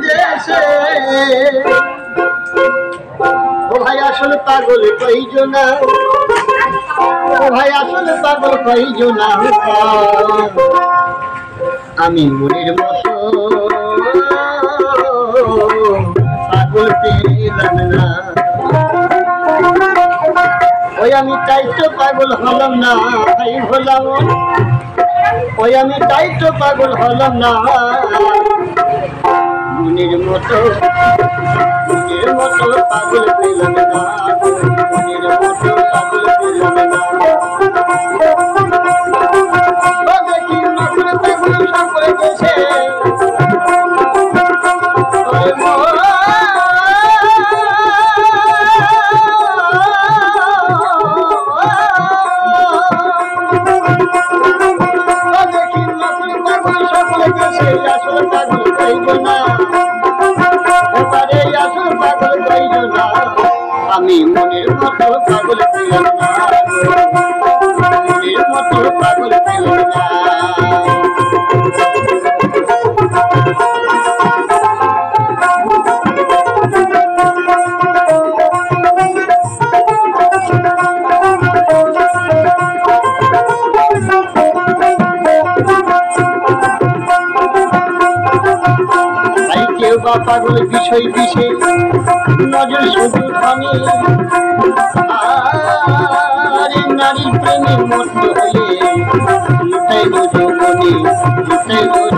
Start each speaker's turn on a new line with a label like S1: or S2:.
S1: দেশে ও ভাই আসলে পাগল কইজনা ও ভাই আসলে পাগল কইজনা আমি মনের মতো পাগল পেলাম না ওই আমি তাই তো পাগল হলাম না ভাই হলাম ওই আমি তাই তো পাগল হলাম না মনের মতো পাগল পেলাম না মনের মতো পাগল পেলাম না দেখি নতুন পাগল সকলে গেছে আমি মনের মতো পাগল পেলাম না মনের মতো পাগল পেলাম না কেউ বা পাগল বিষয় বিষে নজর শুধু থামে আর নারী প্রেমের মধ্য হয়ে লুটাইল যৌবনে লুটাইল